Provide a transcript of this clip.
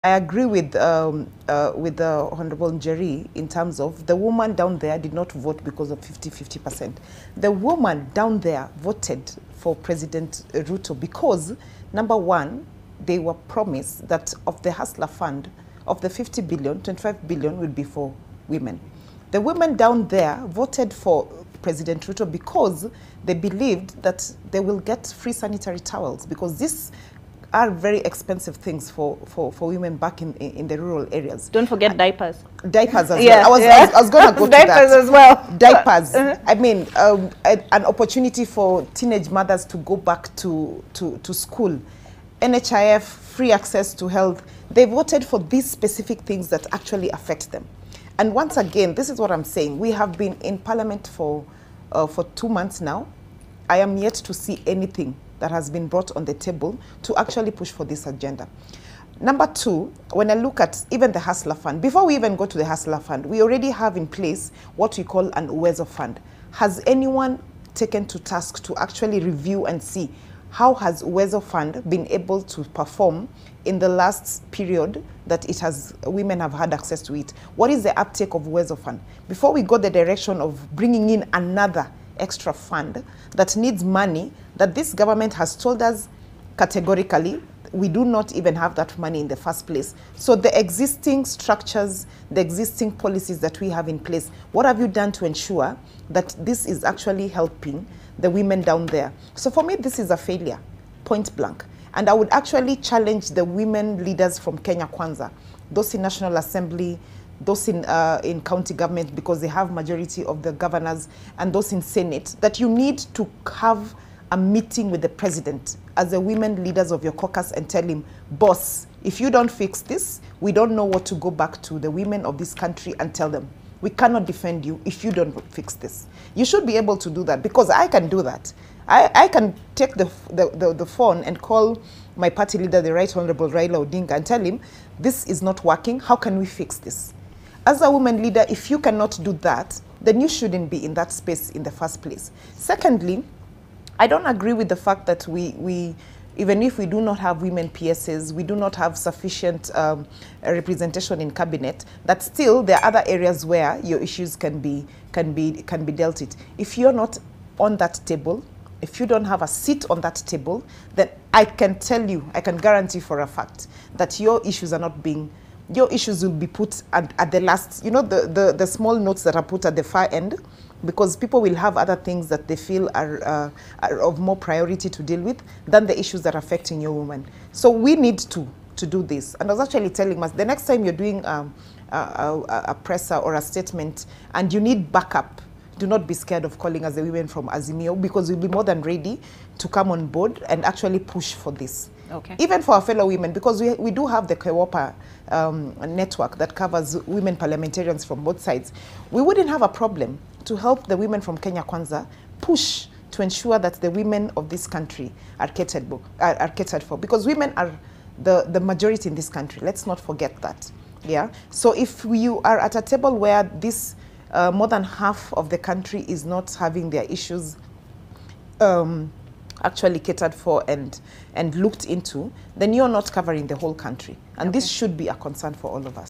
I agree with the Honorable Njeri in terms of the woman down there did not vote because of 50%. The woman down there voted for President Ruto because, number one, they were promised that of the Hustler Fund, of the 50 billion, 25 billion will be for women. The women down there voted for President Ruto because they believed that they will get free sanitary towels, because this are very expensive things for women back in the rural areas. Don't forget diapers. Diapers as well. I was going to go to that. Diapers as well. Diapers. I mean, an opportunity for teenage mothers to go back to school. NHIF, free access to health. They voted for these specific things that actually affect them. And once again, this is what I'm saying. We have been in Parliament for 2 months now. I am yet to see anything that has been brought on the table to actually push for this agenda. Number two, when I look at even the Hustler Fund, before we even go to the Hustler Fund, we already have in place what we call an Uwezo Fund. Has anyone taken to task to actually review and see how has Uwezo Fund been able to perform in the last period that women have had access to it? What is the uptake of Uwezo Fund? Before we go the direction of bringing in another extra fund that needs money, that this government has told us categorically we do not even have that money in the first place. So the existing structures, the existing policies that we have in place, what have you done to ensure that this is actually helping the women down there? So for me, this is a failure, point blank. And I would actually challenge the women leaders from Kenya Kwanza, those in National Assembly, those in county government, because they have majority of the governors, and those in Senate, that you need to have a meeting with the president as the women leaders of your caucus and tell him, boss, if you don't fix this, we don't know what to go back to the women of this country and tell them, we cannot defend you if you don't fix this. You should be able to do that, because I can do that. I can take the phone and call my party leader, the Right Honorable Raila Odinga, and tell him, this is not working, how can we fix this? As a woman leader, if you cannot do that, then you shouldn't be in that space in the first place. Secondly, I don't agree with the fact that we even if we do not have women PSs, we do not have sufficient representation in cabinet, that still there are other areas where your issues can be dealt with. If you're not on that table, if you don't have a seat on that table, then I can tell you, I can guarantee for a fact that your issues are not being, your issues will be put at the last, you know, the small notes that are put at the far end, because people will have other things that they feel are of more priority to deal with than the issues that are affecting your woman. So we need to do this. And I was actually telling us, the next time you're doing a presser or a statement and you need backup, do not be scared of calling us the women from Azimio, because we'll be more than ready to come on board and actually push for this. Okay. Even for our fellow women, because we do have the Kewopa network that covers women parliamentarians from both sides. We wouldn't have a problem to help the women from Kenya Kwanza push to ensure that the women of this country are catered for, because women are the majority in this country. Let's not forget that. Yeah. So if you are at a table where this more than half of the country is not having their issues actually catered for and looked into, then you're not covering the whole country. And this should be a concern for all of us.